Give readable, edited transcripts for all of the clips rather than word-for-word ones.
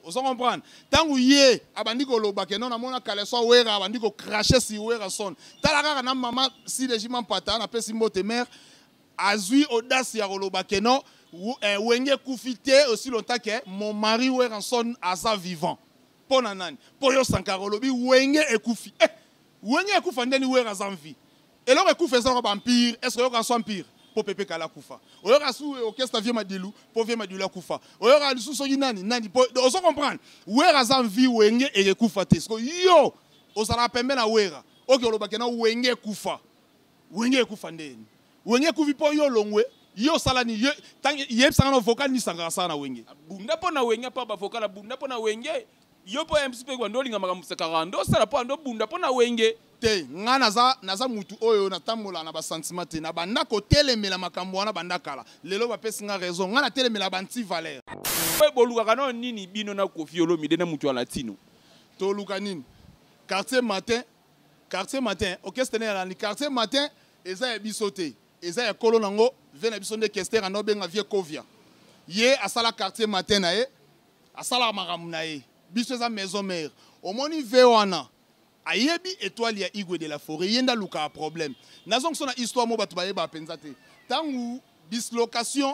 Vous comprenez? Tant que yé, abandi ko loba ke non amona kaleso wera abandi ko cracher si wera son. Talaka na maman si régiment pata na pesi mbote mère azui audace ya loba ke non wenge kufite aussi longtemps que mon mari wera son asa vivant. Pona nani? Po yo sankaro lobi wenge ekufi. Wenge ekufa ndeni wera zanvi. Et là ekufa ça vampire, est-ce que yo kan empire? Pour Pepe Kala Koufa. Oyora sous orchestre Vieux Madilou, pour Vieux Madilou Koufa. Oyora sous sogi nani, on se comprend. Wera zanvi wenge et Koufa tesko. Yo, on s'en rappelle na wera. Ok, on va kena wenge Koufa. Wenge Koufa ndeni. Wenge kuvi po yo longwe. Yo salani yo tang yeb sangano vocal ni sangara sana wenge. Bunda po na wenge pa ba vocal bunda po na wenge. Yo po MC pe kwa ndoli ngama musakarando sala po ando bunda po na wenge. Te nga naza mutu oyo na tambola na ba sentiment te na banda ko telemela makambo wana banda kala lelo ba pesi nga raison nga na telemela banti valeur pe boluka kana nini bino na Koffi Olomide na mutu latino to luka nini quartier matin orchestre na ni quartier matin eza ya bisote eza ya kolo nango vena biso nde kester na benga vie kovia ye asala quartier matin na ye asala makambo na ye biso eza maison mère omoni vewana ayebi étoile ya Igwe de la Forêt yenda luka a problème nazong sona histoire mo batu bayeba penza te tangu dislocation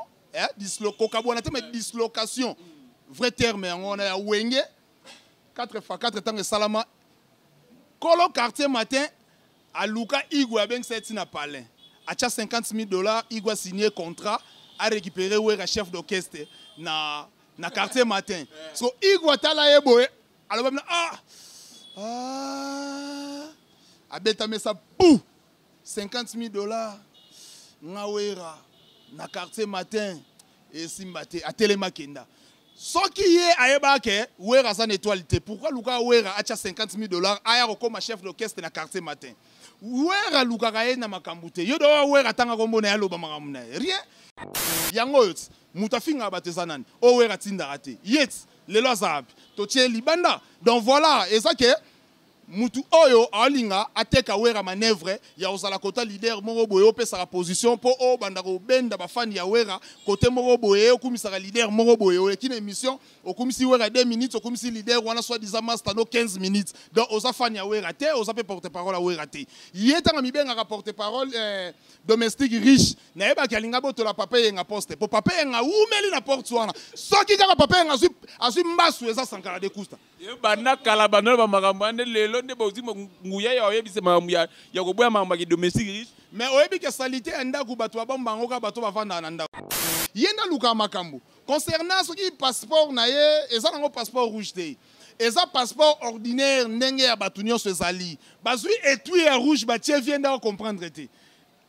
dislocation mais dislocation vrai terme on a ya wenge 4x4 tangu salama kolo quartier matin a luka Igwe avec cette na palais acha $50,000 Igwe a signé contrat a récupérer wera chef d'orchestre na quartier matin so Igwe tala yeboe alors abeta mesa pou $50,000 ngawera na quartier matin et simbate a telemakenda soki ye ayeba ke wera sa étoile te pourquoi luka wera acha $50,000 aya comme chef d'orchestre na quartier matin wera luka ka na makambute yo do wera tanga kombo na yaloba makamuna rien yango mutafinga batezanani o wera tinda rate yet lelo azab to tie libanda donc voilà et ça que mutu oyo alinga ateka wera manœuvre ya ozala kota leader moko boye opesa la position po o banda ko benda ba fan ya wera côté moko boye okumisa leader moko boye o kine émission okumisi wera 2 minutes okumisi leader wana soit disant master no 15 minutes donc oza fan ya wera te oza pe porte parole à wera te yeta nga mibenga ka porte parole domestique riche na yeba ki alinga boto la papa yenga poste po papa yenga umeli na porte wana soki kaka papa yenga azu mbasu eza sankara de kusta yo bana kala bana ba makambo ande lelo nde bozi nguya ya oyebise makambo ya koboya makambo ya domestique riche mais oyebi ke salité anda ku bato babamba ngoka bato bavanda na ndako yenda luka makambo concernant ce qui passeport na ye eza nango passeport rouge te eza passeport ordinaire ndenge ya bato nyonso ezali bazwi étui ya rouge batie vienda comprendre te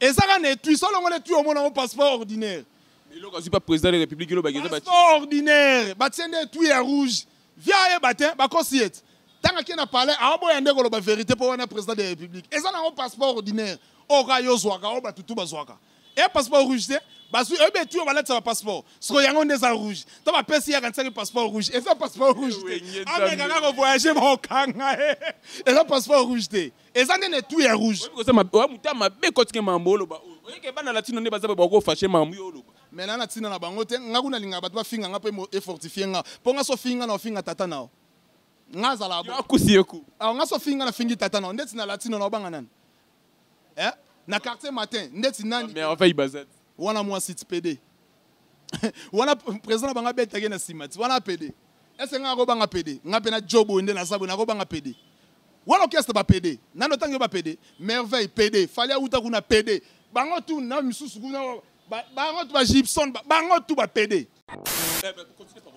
eza kana étui solo ngole étui omona ngo passeport ordinaire mais lo kasi pas président de la république lo bageza ba passeport ordinaire batie nde étui ya rouge via ye batin bakosiet tanga ki na parler aboya ndeko lo ba vérité pour wana président de la république eza nango passeport ordinaire oka yo zwaka o batutu bazwaka et passeport rouge te basu ebe tu ba lettre passeport so yango ndeza rouge to ba pesi ya kantsaki passeport rouge et ça passeport rouge te ameka ka voyager ba okanga et ça passeport rouge te et ça ndene tu ya rouge ko ça ma mutama be kotike mambolo ba oyeke bana latino ne baza ba ko fâcher mambu yo lo maintenant na tina na bango te ngakuna linga batu ba finga ngape mo fortifier nga ponga so finga na finga tata nao ngaza la bo akusiyeku nga so finga na fingi tata nao ndeti na latino na banga nani na quartier matin ndeti nani mais enfin ibazat wana moi site PD wana président banga betake na simati wana PD est-ce nga ko banga PD nga pe na job onde na sabo na ko banga PD wana orchestre ba PD nano tango ba PD merveille PD fallait uta kuna PD bango tu na misusu kuna bango tu ba Gibson bango tu ba PD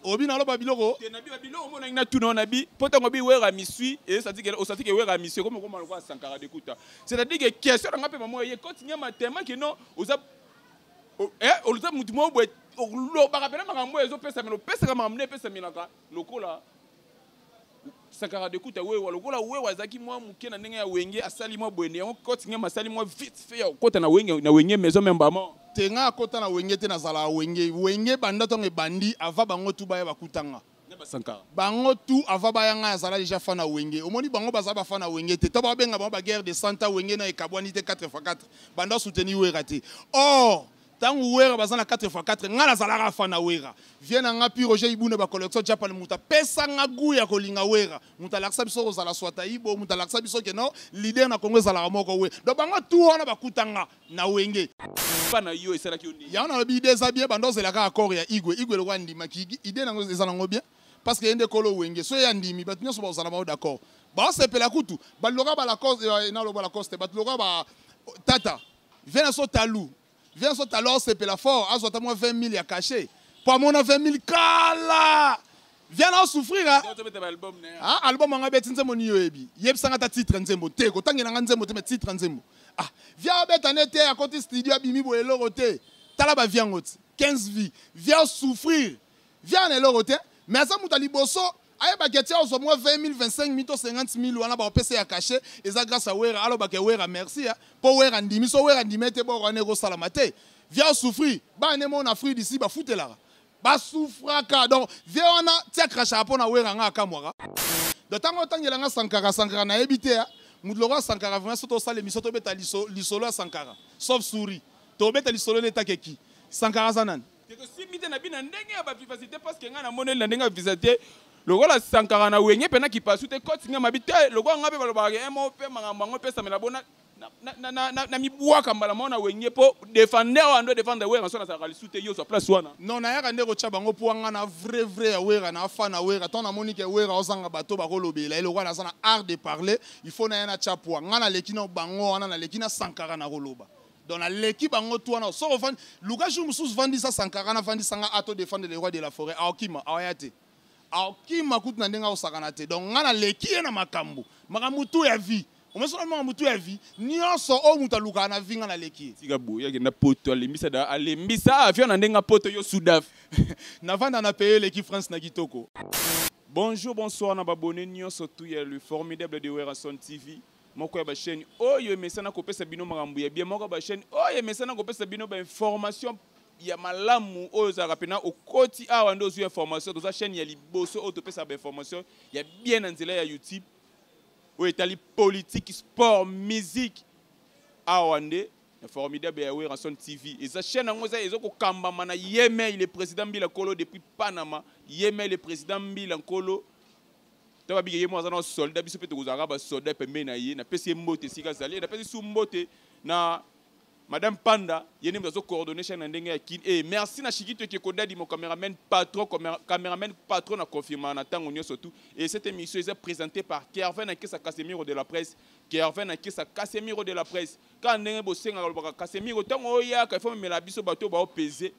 obi na lo ba biloko te na bi biloko mona ina tu na bi potango bi wera misui et ça dit que osati que wera misui comme comment le sankara de kuta c'est-à-dire que question nga pe maman ye continue matema que non oza oluta mutu mo bwe lo ba kapela makambo ezo pesa meno pesa kama amne pesa minaka lokola sankara de kuta wewa lokola wewa zaki mwa muke na ndenge ya wenge asali mwa bwende yango continue masali mwa vite fait ya kota na wenge maison memba mo tenga kota na wenge te na zala wenge banda tonge bandi ava bango tu ba bakutanga bango tu ava bayanga azala déjà fana wenge omoni bango baza ba fana wenge te to ba benga ba guerre de Santa wenge na ekabwani te 4x4 banda soutenir wera te oh tant wera bazana 4x4 ngala zalaka fana wera viens nga pi Roger Ibuna ba collection Japan muta pesa nga guya kolinga wera muta laksa biso kozala swata ibo muta laksa biso ke no leader na Congo zala moko we do bango tout wana bakutanga na wenge pana yo esala ki oni ya na bi déshabillé bando zelaka accord ya igwe le rwandi maki idée nango ezala ngo bien parce que yende kolo wenge so ya ndimi batunyo so bazala ba d'accord ba sepela kutu ba loka ba la cause na lo ba la coste ba loka ba tata viens so talou viens sur ta loi, c'est la fort. À 20 000 à caché. Pour moi, 20 000 kala. Viens en souffrir. Ah, album en abet nzembo ni yoebi. Yeb sanga ta titre nzembo. Te ko tangi na nzembo te met titre nzembo. Ah, viens abet en été à côté studio bimi bo elorote. Talaba viens ngoti. 15 vies. Viens souffrir. Viens elorote. Mais ça muta liboso. Aye baketia au moins 20 000, 25 000, 50 000 wana ba PC à cacher et ça grâce à Wera alors ba ke Wera merci pour Wera ndimi so Wera ndimi te bo rone go salamate viens souffrir ba ne mon Afrique d'ici ba foutre là ba souffraka donc viens on a tia cracha pour na Wera nga akamwara de tango tangela nga Sankara na ebité mudlora Sankara vraiment soto sale mi soto beta lisolo Sankara sauf souris to beta lisolo ne takeki Sankara sanan si mite na bina ndenge ba vivacité parce que nga na monel na ndenge vivacité lokola Sankara na wenye pena ki pasu te koti nga mabite lokola ngabe balobaka emo pe mangambango pesa mena bona na mibuaka mbala mona wenye po défendre ando défendre wera so na sala lisute yo so place wana non na yaka ndeko cha bango po nga na vrai ya wera na fa na wera ton na monique wera ozanga bato ba kolobela lokola na sana art de parler il faut na yana cha po nga na lekina bango wana na lekina Sankara na koloba dans la l'équipe bango to wana so vend luka jour musus vandi sa Sankara na vandi sanga ato défendre les rois de la forêt aokima awayate qui m'écoute na ndenga osakanate donc ngana leki na makambo makamutu ya vie o meso na mamutu ya vie nyonso o muta luka na vinga na leki tika boya ke na poto alembisa da alembisa avion na ndenga poto yo Soudaf na vanda na payer l'équipe France na kitoko. Bonjour bonsoir na babone nyonso tout ya le formidable de Werason TV moko ya ba chaîne oyo mesana ko pesa bino makambo ya bien moko ba chaîne oyo mesana ko pesa bino ba information ya malamu oyo za rapena okoti awa ndo zo information dans sa chaîne ya liboso auto pesa ba information ya bien na nzela ya YouTube oyo etali politique sport musique awa nde formidable ya Werason TV et sa chaîne ngo za ezoko kamba mana Yemé le président Mbila Nkolo depuis Panama Yemé le président Mbila Nkolo taba bige yemo azana soldat biso pe to kozanga ba soldat pembe na ye na pesi mbote sika zali na pesi su mbote na Madame Panda, yéné mzazo coordination na ndenge ya kin et merci na Chikito qui kodadi mon caméraman patron na confirmé na tango nyonso tout et cette émission est présentée par Kervin Akisa Casemiro de la presse Kervin Akisa Casemiro de la presse quand ndenge bosenga ka Casemiro tango ya ka faut mela biso bato ba peser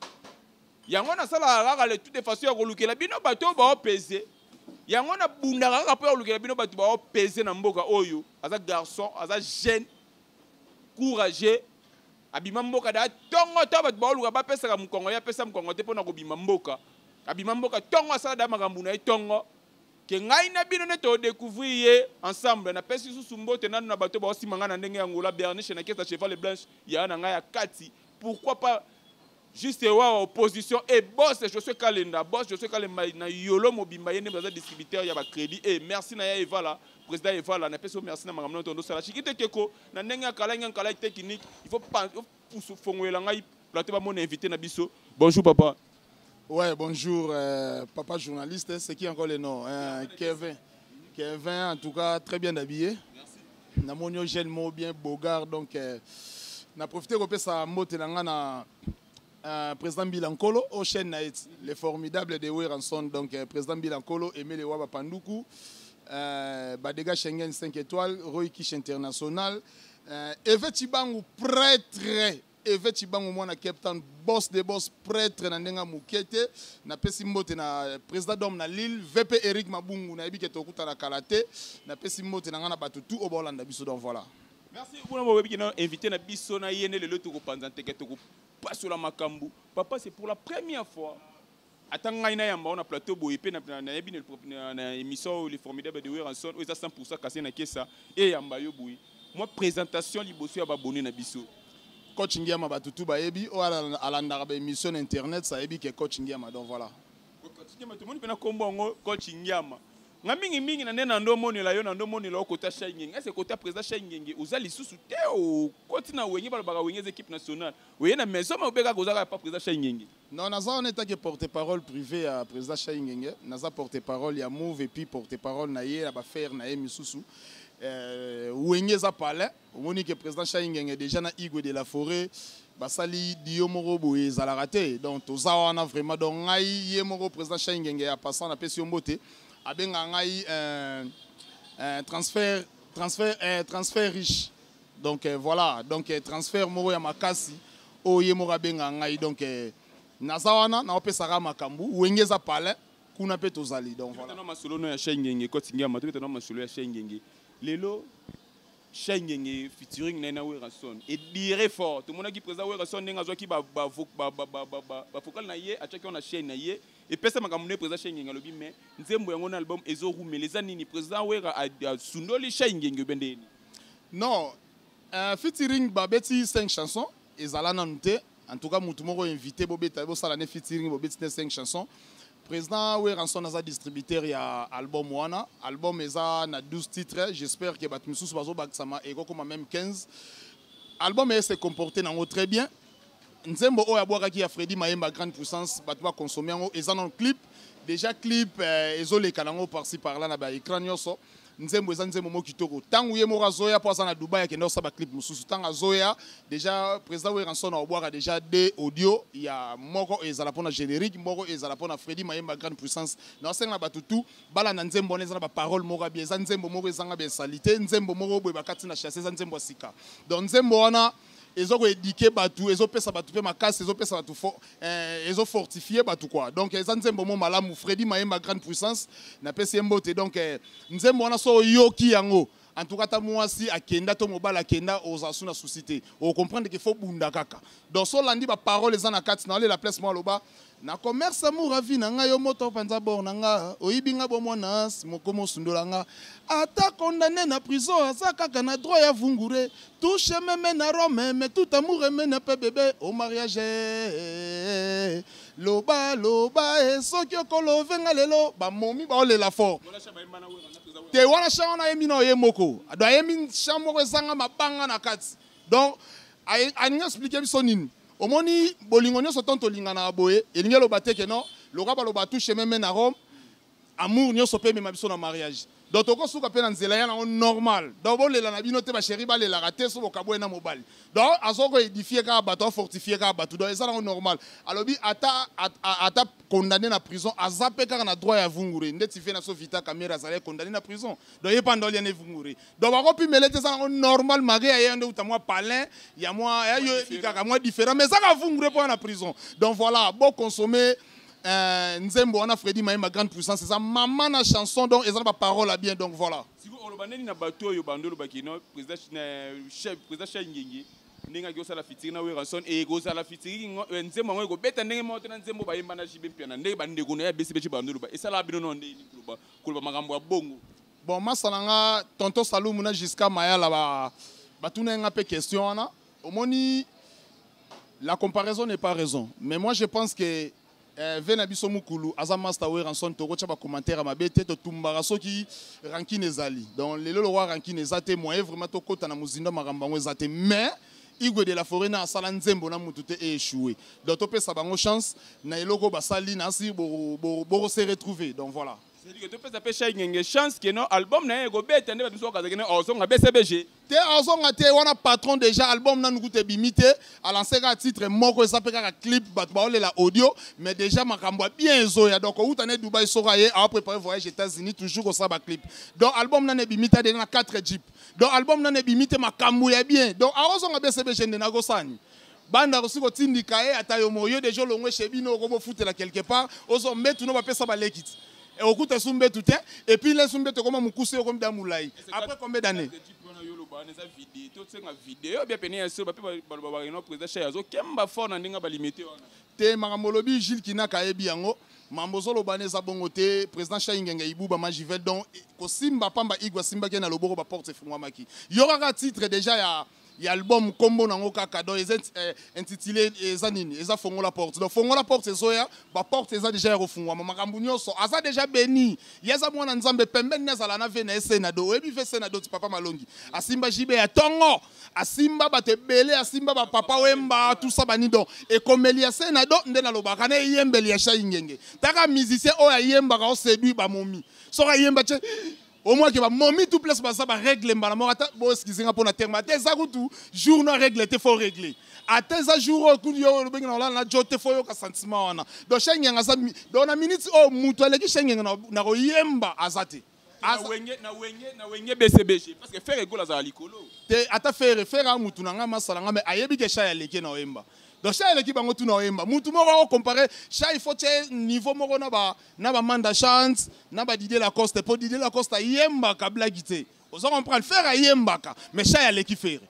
yango na sala rara le toute façon ya kolukela bino bato ba peser yango na bundaka ka po kolukela bino bato ba peser na mboka oyo aza garçon aza jeune courageux abima mboka da tongo to bat baluka ba pesa ka mukongo ya pesa mukongo te pona ko bima mboka abima mboka tongo asala da makambu na tongo ke ngai na bino ne to découvrir ye ensemble na pesi susu mbote nanu na bato ba osimanga na ndenge ya ngola berniche na kesa cheval blanche ya na ngai ya kati pourquoi pas juste wa opposition et boss je suis kalenda boss je suis kalenda na yolo mobimba yene baza distributeur ya ba crédit et merci na ya Evala président Evala na peso merci na makamno tondo sala chikite keko na ndenge kala technique il faut pas fongoela ngai plateau ba mon invité na biso bonjour papa ouais bonjour papa journaliste c'est qui encore le nom Kevin en tout cas très bien habillé merci na monio jeune mot bien bogard donc na profiter ko pesa mote na ngana président Mbila Nkolo au chaîne Naït, les formidables de Werason, donc président Mbila Nkolo, Aimé Waba Pandoukou, Badega Schengen 5 étoiles, Roy Kish International, Eve Chibangu prêtre, Eve Chibangu moi na capitaine boss de boss prêtre na ndenga mukete, na pesi mbote na président d'homme na Lille, VP Eric Mabungu na ebi keto kuta na Kalate, na pesi mbote na ngana batutu au Bolanda biso donc voilà. Merci pour nous invité na biso na yene le loto ko panzante keto pas sur la makambu papa c'est pour la première fois atanga ina yamba on a plateau boye pe na émission les formidables de Werason aux 100% cassé na kesa et yamba yo boye moi présentation liboso ya babonné na biso coach Ngiama batutu ba yebi o ala ndaka ba émission internet ça yebi ke coach Ngiama donc voilà coach Ngiama tout le monde pe na kombo ngo coach Ngiama nga mingi na nena ndo moni la yo na ndo moni la okota Shayingenge est-ce côté président Shayingenge oza lisusu te o kotina wengi bala baka wengi équipe nationale oye na maison ma obeka kozaka pas président Shayingenge non naza on est que porte-parole privé à président Shayingenge naza porte-parole ya move et puis porte-parole na ye ba faire na ye misusu wengi za palais omoni que président Shayingenge déjà na Igwe de la Forêt basali dio moko boye za raté donc toza wana vraiment donc ngai ye moko président Shayingenge ya passant na pesi mbote abenga ngai transfert riche donc voilà donc transfert moko ya makasi oye moko abenga ngai donc nazawana na opesaka makambu wengeza pale kuna pe tozali donc voilà na masolo no ya Shayingenge kotinga mato na masolo ya Shayingenge lelo Shayingenge featuring Nena Werason et dire fort tout le monde qui présente Werason nenga zo ki ba focal na ye a chaki on a chaîne na ye et pesa makamune président Shayingenge lobi mais nzembo yango na album ezo rumeleza nini président Wera a sundoli Shayingenge bendeni non featuring babeti 5 chansons ezala na nute en tout cas mutu moko invité bobeta bo sala ne featuring bobeti 5 chansons président Werason a distributeur ya album wana album eza na 12 titres j'espère que batmususu bazo baksama eko comme même 15 album est se comporter nango très bien nzembo oya bwaka ki ya Freddy Mayemba grande puissance batu ba consommer ngo eza dans clip déjà clip ezoleka nango par-ci par-là na ba écran nyoso nzembo eza nzembo mo kitoko tangu ye moko azoya po aza na Dubai akenda osaba clip mususu tanga azoya déjà président Werason na obwaka déjà deux audio ya moko ezala pona générique moko ezala pona Freddy Mayemba grande puissance na senga batutu bala na nzembo neza na ba parole moko bien eza nzembo moko ezanga bien salité nzembo moko boye bakati na chasse eza nzembo sika donc nzembo wana ezoko éduquer batu ezopesa batu pe makasi ezopesa batu ezo fortifier batu quoi donc eza nzembo mo malamu Freddy Mayemba grande puissance na pesi mbote donc nzembo wana so yoki yango en tout cas ta mwasi akenda to mobala akenda ozasu na société o comprendre que faut bunda kaka donc so landi ba parole eza na kati na la place mo loba na commerce amour avi na nga yo moto panza bor na nga oyibinga bo mwana mokomo sundola nga ata condamné na prison asa kaka na droit ya vungure touche même na Rome mais tout amour mène pe bébé au mariage loba e soki okolovenga lelo ba momi ba olela fort te wana shana yemi na yemoko ado yemi chamoko ezanga mabanga na kati donc aninga expliquer biso nini omoni bolingo nyonso tonto lingana boye elingi loba te ke non loka baloba touche même na Rome amour nyonso pe mema biso na mariage donc toko suka pe na nzela ya na normal donc bolela na bino te ba chéri balela raté so bokabwe na mobali donc azoko édifier ka bato fortifier ka bato donc ça na normal alobi ata condamné na prison azape ka na droit ya vungure ndeti fe na so vita caméra zale condamné na prison donc ye pendant li na vungure donc ba kopi melete ça na normal mari ya nde utamwa palin ya moi ya yo ikaka moi différent mais ça ka vungure pour na prison donc voilà bon consommer nzembo wana Freddy Mayemba grande puissance c'est ça maman na chanson donc ezana ba parole bien donc voilà si vous olobandeni na bato yo bandolo bakino président Shayingenge ndinga ki osala fitiri na Werason e kozala fitiri nzembo ngo ko beta ndenge moto na nzembo bayemba na jibe mpiana ndenge bande ko na ya besi bechi bandolo ba esala bino no ndeni kuloba makambo ya bongo bon masala nga tonton Salum na jusqu'à Mayala ba tuna nga pe question wana omoni la comparaison n'est pas raison mais moi je pense que Venabiso Mukulu, Azamasta Werason, Toro Chaba commentaire à ma bête, Tumbaraso qui rankin ezali. Donc, les lois rankin ezate, moi, vraiment, Toko Tanamuzinda Marambango ezate. Mais, Igwe de la Forêt na Salanzembo na Mutute échoué. Donc, Topé Sabango chance, na Eloko Basali, Nansi, Boro se retrouver. Donc, voilà. C'est-à-dire que tu peux Shayingenge chance que non album na ego bête ndeba biso ka zakene ozonga BCBG te ozonga te wana patron déjà album na ngute bimité a lancé un titre moko ezapeka ka clip bat ba la audio mais déjà makambo bien zoya donc outane Dubai sora ye a préparer voyage aux États-Unis toujours au saba clip donc album na ne bimité de na 4 jeep donc album na ne bimité makambo ya bien donc ozonga BCBG ndena go sani banda aussi ko tindika e atayo moyo déjà longwe chebino ko bo futela quelque part ozo metu no ba pesa ba lekit et au coup de Sumbe tout et puis les Sumbe comme Moukousse comme Damoulaï. Après combien d'années? Vidéo bien péné sur président Chayazo Kemba fort na ndinga ba limité wana. Te makamolobi Gilles Kinaka ebiango Mambozolo baneza bongote président Shayingenge ibuba majivel donc ko simba pamba igwa simba ke na loboko ba porte fungwa maki. Yoraka titre déjà ya y a album combo nango kaka donc ils intitulé ezanini eza fongo la porte donc fongo la porte ezoya ba porte eza déjà refungwa makambu nyonso asa déjà béni yeza mwana nzambe pembeni nazala na vena senado ebi fe senado ti papa malongi asimba jibe ya tongo asimba batebele asimba ba papa wemba tout ça bani donc et comme ya senado ndena lobaka na yembeli ya shaingenge taka musicien o ya yemba ka o séduit ba momi soka yemba che au moins que momi tout place ça ba règle mbala mo ata bo skizinga pona terme ate za kutu jour no règle te faut régler ate za jour ku yo bengi na na jote faut yo ka sentiment wana do shengenga za do na minute o mutu aleki shengenga na ko yemba azate na wenge BCBG parce que faire ego la za likolo te ata faire a mutu na nga masala nga me ayebi ke sha ya leki na yemba donc ça l'équipe bango tout na yemba mutu moko comparer ça il faut que niveau moko na ba manda chance na ba Didier Lacoste pour Didier Lacoste yemba ka blagité on se comprendre faire yemba ka mais ça ya l'équipe faire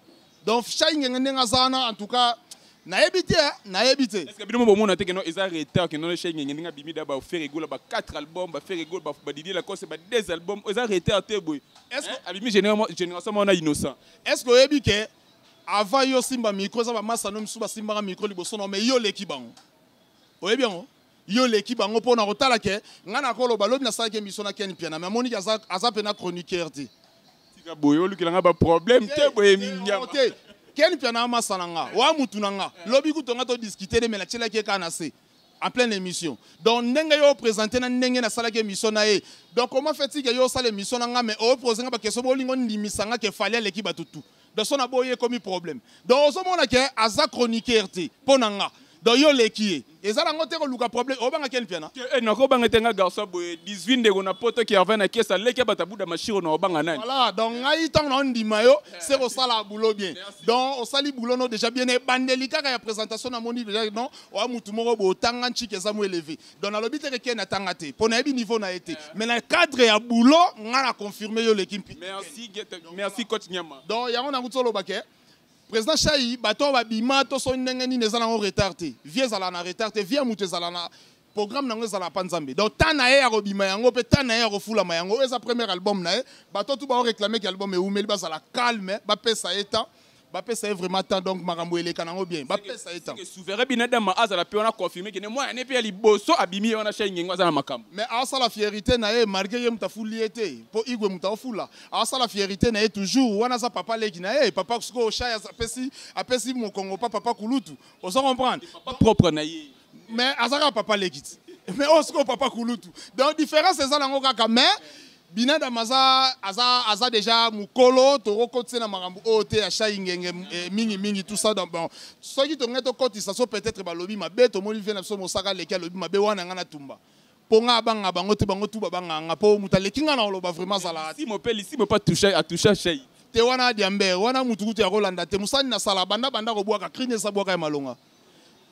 donc ça ngenga zana en tout cas na ebité est-ce que bino mo mona te que non ils arrêté que non les chenga ngenga bimida ba faire ego ba 4 albums ba faire ego ba Didier Lacoste ba 2 albums ils arrêté à te boy est-ce que abimi génération on a innocent est-ce que ebike avant yo simba micro ça va massa no misuba simba micro liboso no mais yo leki bango oye bien yo leki bango pona rotala ke ngana ko lo balobi na sala ke mission na Ken Piana mais moni aza pena chroniqueur ti tika boyo lukilanga ba problème te boye minyama Ken Piana massa nanga wa mutu nanga lobi kutonga to discuter de mais la tela ke kana se en pleine émission donc ndenge yo présenter na ndenge na sala ke mission na e donc comment fait-il que yo sala émission nanga mais o poser nga ba question bo lingo ndimisanga ke fallait leki batutu de son aboye comme problème donc au moment que aza chroniqueur te ponanga donc yo leki et ça lango te ko luka problème o banga Ken Piana e nako banga tenga garçon boye 18 ndeko na poto ki avant na kesa leki batabuda machiro na banga nani voilà donc ngai tang na ndima yo c'est ko sala boulot bien donc au sali boulot no déjà bien e bandelika ka ya présentation na moni déjà non o mutu moko bo tanga nchike za mo élevé donc na lobi te ke na tanga te pona ebi niveau na été mais na cadre ya boulot ngala confirmer yo l'équipe merci coach Nyama donc yango na ngutso lobake président Chahi bato ba bima to so ndenge ni nezala en retardé vie zala na retardé vie mutu zala na programme nango zala panzambe donc tana ya robima yango pe tana ya refula mayango eza premier album na bato tout ba réclamer que album e umeli ba zala calme ba pesa eta ba pesa vraiment tant donc makambo eleka nango bien ba pesa eta que souverain binada ma azala pe on a confirmé que ne moi ne pe liboso abimi on a Chahi ngengo azala makambo mais asa la fierté na malgré ye mutafuli ete po igwe mutafula asa la fierté na toujours wana za papa leki na papa ko Chahi apesi mon Congo papa kulutu on se comprendre papa propre na ye mais azaka papa leki mais osko papa kulutu donc différence c'est ça nango kaka mais binada maza aza déjà mukolo toroko tsena makambu ote ya Chahi ngenge mingi tout ça donc bon soki to ngeto kotisa so peut-être balobi mabe to moni vena so mosaka leki alobi mabe wana ngana tumba ponga banga bango te bango tu babanga nga po mutaleki ngana oloba vraiment sala si mo pas toucher à toucher Chahi te wana diambe wana mutukutu ya Rolanda te musani na sala banda ko bwaka krine sa bwaka ya malonga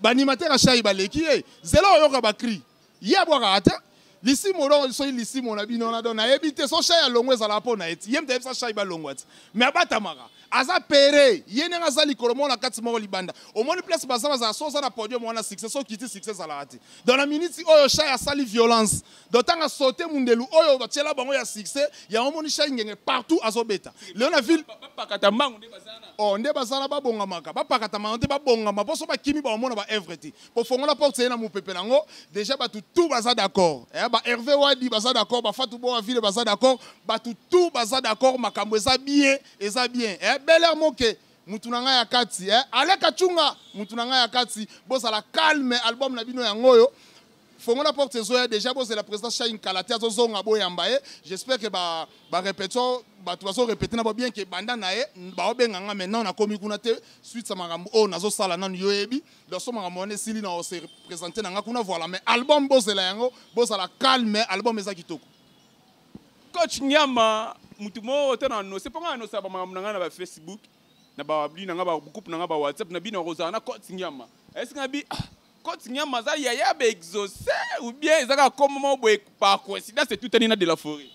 banimateur ya Chahi baleki zelo yoka bakri ya bwaka ata lisimo do so lisimo na bino na do na ebite so Chahi alongwe za la pona eti yem te sa Chahi balongwati mais abata maka aza pere yene nga za likolo mona kati moko libanda au moins place baza za so za na podium wana succès so kiti succès ala ati dans la minute oyo Chahi asali violence d'autant sauter mundelu oyo batiela bango ya succès ya omoni Chahi ngenge partout azobeta Léona ville pakata mangu nde bazana oh nde bazana babonga maka pakata mangu te babonga ma poso ba kimi ba omona ba œuvre te pour fongola porte na mupepe nango déjà ba tout baza d'accord ba Hervé Wadi baza d'accord ba Fatou Boa ville baza d'accord ba tout baza d'accord makambo eza bien Belair moke mutunanga ya kati aleka chunga mutunanga ya kati bosa la calme album na bino yangoyo fongola porte zoya déjà bosa la président Chahi Kalate azozonga boyamba j'espère que ba répétition ba tu vas répéter na bien que banda na ba obenganga maintenant na komi kuna te suite sa makambo o nazo sala nanu yoebi do so makambo ne sili na o se présenter nanga kuna voilà mais album bosa la yango bosa la calme album eza kitoko coach Nyama mutumo tena no c'est pas nga no saba makambo na ba Facebook na ba bli na ba groupe na ba WhatsApp na bino roza na coach Nyama est-ce que bi coach Nyama za ya be exaucé ou bien ezaka comme mo boy par coïncidence c'est tout anina de la forêt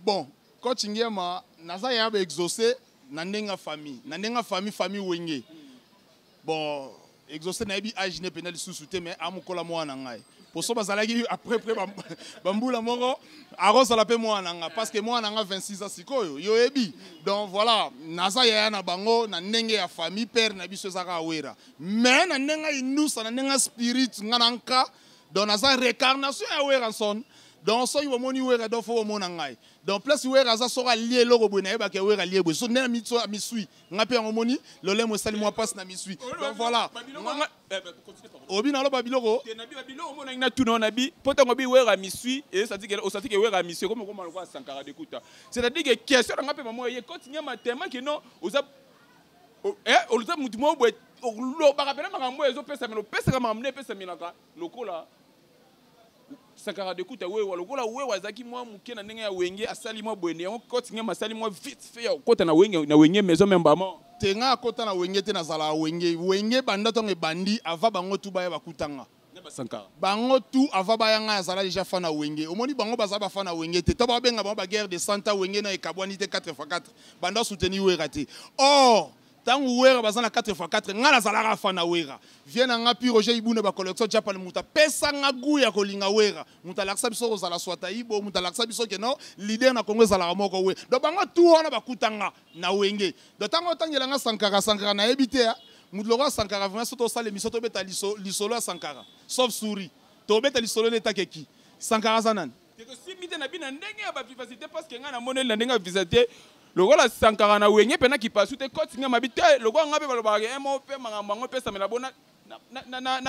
bon coach Nyama naza ya be exaucé na ndenga famille wenge bon exaucé na bi age ne penal sous-souté mais amukola mwana ngai poso bazalaki après bambula moko arosala pe mwana nanga parce que mwana nanga 26 ans sikoyo yo ebi donc voilà naza yaya na bango na ndenge ya famille père na biso ezaka awera mais na ndenge inusa na ndenge spirit nga nka donc naza réincarnation ya wera son donc so yo moni wera do fo mona ngai donc place wera za sora lié loko boy na yeba ke wera lié boy so na mitso misui nga pe ngomoni lolemo sali moi passe na misui donc voilà obi na lo babiloko te na biloko mona ina tuna na bi potango bi wera misui et ça dit que osati ke wera misui comme comment le Sankara d'écouta c'est-à-dire que question nga pe maman ye continue matema que non oza oluza mutu mo boy lo ba rappeler makambo ezo pesa melo pesa kama amne pesa minaka lokola Sankara d'écouta wewe lokola wewe azaki mwa muke na ndenge ya wenge asali mwa bwene on continue masali mwa vite fait kota na wenge maison même bama tenga kota na wenge te na zala wenge banda tonge bandi ava bango tu baya bakutanga Sankara bango tu ava bayanga azala déjà fana wenge omoni bango bazaba fana wenge te to ba benga bango ba guerre de Santa wenge na ekabwani te 4x4 banda soutenir wera te or tangu wera bazana 4x4 ngala zalaka fana wera viena nga pi Roger Ibune ba collection Japan muta pesa nga gu ya kolinga wera muta laksa biso ko zala swata ibo muta laksa biso ke no leader na Congo zala moko we do bango tu wana bakutanga na wenge do tango tangela nga Sankara na ebite ya mudloga Sankara vraiment soto sale misoto beta lisolo Sankara sauf souris to beta lisolo leta keki Sankara zanan que si mite na bina ndenge ya ba vivacité parce que nga na monel na ndenge ya vivacité lokola Sankara na wenge pena ki pasu te koti nga mabite lokola nga pe balobaka emo pe mangambango pesa mela bona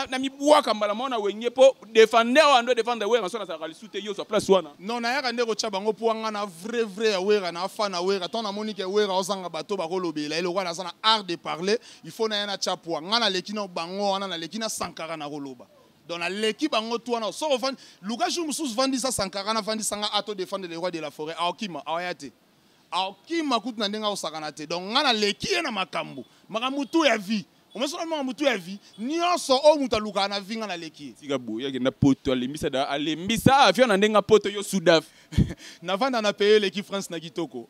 na mibuaka mbala mona wenge po défendre ando défendre wera so na sakali sute yo so place wana non na yaka ndeko cha bango po nga na vrai ya wera na fa na wera ton na monique wera ozanga bato ba kolobela elo wana sana art de parler il faut na yana cha po nga na leki na bango wana na leki na Sankara na koloba dans la l'équipe bango to wana so vend luka ju musus vandi sa Sankara na vandi sanga ato défendre les rois de la forêt aokima awayate aokima kutu na ndenga osakana te donc nga na leki na makambo makamutu ya vie omesona makamutu ya vie nyonso o muta luka na vinga na leki tika boya ke na poto alembisa avion na ndenga poto yo Soudaf na vanda na payer l'équipe France na kitoko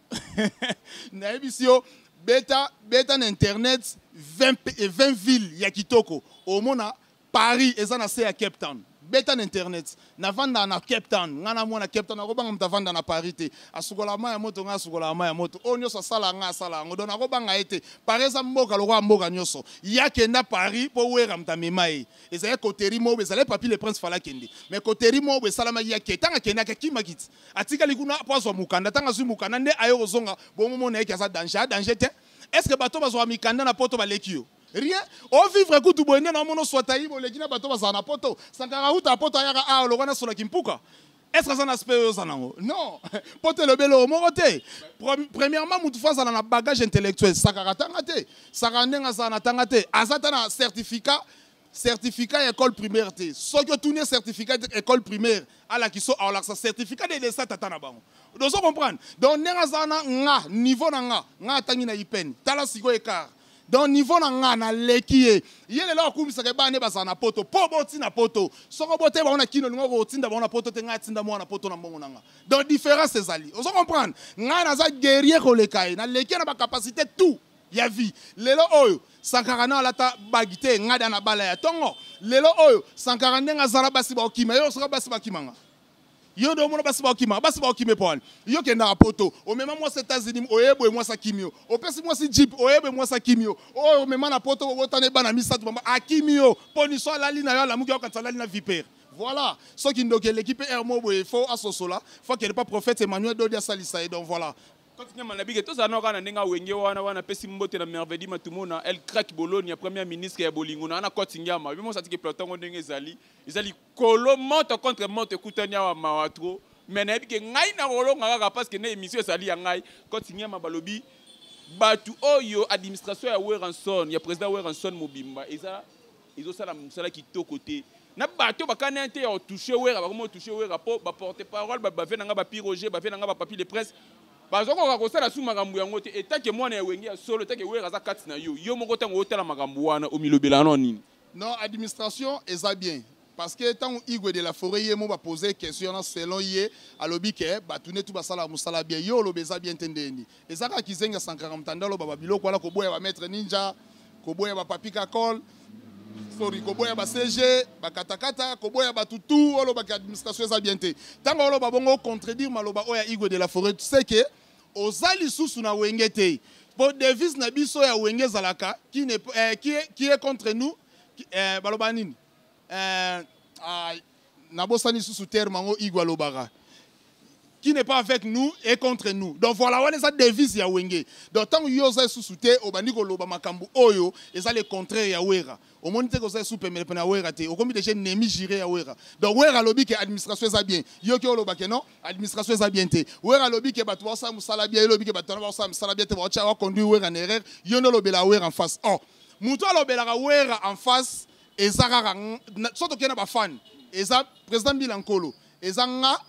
na ebisio beta na internet 20 villes ya kitoko omona Paris eza na se ya Cape Town beta na internet na vanda na Cape Town ngana mona Cape Town akobanga mtavanda na Paris te asukola ma ya moto nga asukola ma ya moto o nyoso sala nga sala ngo dona akobanga ete Paris za mboka lokwa mboka nyoso yake na Paris po wera mtamema e ezaya koteri mo bezale papi le prince fala kende mais koteri mo be salama yake tanga kenda ka kimakit atika likuna pozo mukanda tanga zu mukanda nde ayo zonga bomo na yake za danger te est-ce que bato bazwa mikanda na poto balekio rien au vivre kutu boende na mono swata ibo lekina bato bazana poto Sankara uta poto ayaka a lokana sola kimpuka est-ce que ça n'a pas zanango non poto le belo morote premièrement mutu fa na bagage intellectuel Sankara tangate Sankara ndenga sana tangate azata na certificat école primaire te soki tourner certificat école primaire ala kiso ala certificat de dessin tata na bango donc on comprendre donc ndenga sana nga niveau na nga tangi na ipen tala siko écart donc niveau na nga na lekie yele la kumisa ke bane bazana poto po boti na poto soko bote ba ona kino ngo ko tinda ba ona poto te nga tinda mo na poto na mbongo na nga donc différence ezali on comprendre nga na za guerrier ko lekai na lekie na ba capacité tout ya vie lelo oyo Sankara na lata bagite ngada na bala ya tongo lelo oyo Sankara ndenga zala basi ba okima yo soka basi ba kimanga yo do mona basi ba okime pon yo kenda poto o mema moi aux États-Unis oyebo moi sa kimio o pesi moi si jeep oyebo moi sa kimio o mema na poto o tane bana misatu mama akimio poni so la lina yo la muki okanta la lina vipère voilà ce qui ndoke l'équipe Hermo boy faut asosola faut qu'il pas prophète Emmanuel Dodia salisa donc voilà quand tu m'as dit que tout ça n'a rien à n'enga wenge wana pesi mbote na merveille matumona elle craque Bologna premier ministre ya bolingo na kotinga ma bimo satiki platon ndenge ezali kolo monte contre monte kutanya wa mawatro mais na bi ke ngai na rolonga kaka parce que na émission ezali ya ngai kotinga ma balobi batu oyo administration ya Weranson ya président Weranson Mobimba izo sala musala kitoko te na bato bakana te ya toucher wera ba comment toucher wera po ba porter parole ba venanga ba piroger ba venanga ba papier de presse bazoko kakosala su makambo yango te etake mwana ya wenge ya solo etake wera za kati na yo moko tango otala makambo wana omilobela nini non administration eza bien parce que tant Igwe de la forêt yemo va poser question selon ye alobi ke batune tu basala musala bien yo lobeza bien tendendi ezaka kizenga 140 ndalo baba biloko wala ko boya ba maître ninja ko boya ba papi kakol sorry koboya ba CG ba katakata koboya ba tutu olo ba administration eza bien te tango olo ba bongo contredire maloba oya Igwe de la Forêt tu sais que ozali susu na wenge te pour devise na biso ya wenge zalaka qui est contre nous baloba nini na bosani susu terme mango Igwe lobara qui n'est pas avec nous et contre nous. Donc voilà, on a sa devise ya wenge. Donc tant que yoza sous-souté, au bandiko loba makambu oyo, et ça le contraire ya wera. Au monde te kosa soupe mais pena wera te. Au comme déjà nemi giré ya wera. Donc wera lobi que administration ça bien. Yo ki loba ke non, administration ça bien te. Wera lobi que batwa sa musala bien, lobi que batwa sa musala bien te ba cha conduire wera en erreur. Yo no lobela wera en face. Oh, muto lobela wera en face et ça rara. Soto kena ba fan. Et ça président Bilankolo. Et ça nga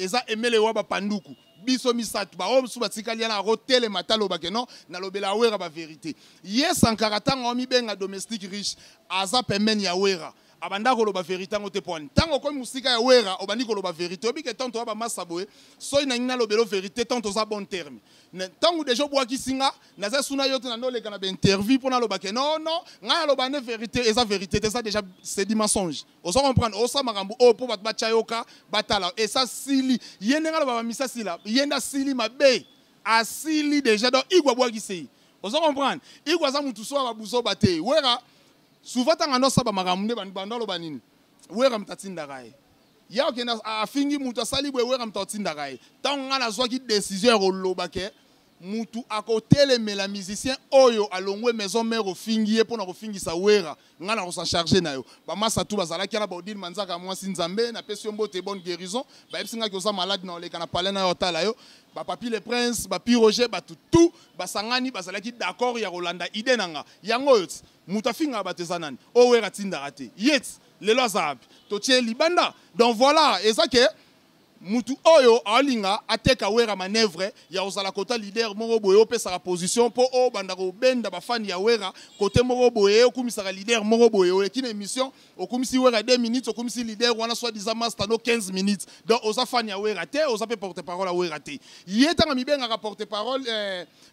eza emele waba panduku biso misatu ba o suba tikali na rotele matalo ba kenon na lobela wera ba vérité yes Sankara ngo mi benga domestique riche aza pemeni ya wera abanda ko loba vérité ngote point tango ko musika ya wera obandi ko loba vérité obi ke tanto ba masaboe so ina ngina lobelo vérité tanto za bon terme tango déjà boa kisinga na za suna yote na noleka na be interview pour na loba ke non nga loba ne vérité eza vérité ça déjà c'est du mensonge on se comprendre o sa makambu o po bat chayoka batala et ça sili yenda nga loba misa sila yenda sili mabe asili déjà donc igwa boa kisei on se comprendre igwa za mutu so ba buzo bate wera souvent tant on saba makamune bandalo banini wera mtatinda gae ya okena afingi mutu asali bwe wera mtatinda gae tant ngana zwa ki décision rolobake mutu akotele mela musicien oyo alongwe maison mère ofingi pour na kofingisa wera ngana ko sa charger nayo ba masa tu bazala kala ba odile manzaka mwasi nzambe na pesi mbote bonne guérison ba epsinga ki oza malade na oleka na palais na yotala yo ba papi le prince ba pi roger ba tout basangani bazala ki d'accord ya Rolanda ide nanga yango yot mutafinga batezanani o wera tinda raté yet lelo azab to tie libanda donc voilà et ça que mutu oyo alinga ateka wera manœuvre ya ozala kota leader moko boyo pesa position po o bandako benda ba fan ya wera côté moko boyo okumisa leader moko boyo ekina émission okumisi wera 2 minutes okumisi leader wana soit disant master no 15 minutes donc oza fan ya wera te oza pe porte parole à wera te yetanga mibenga porte parole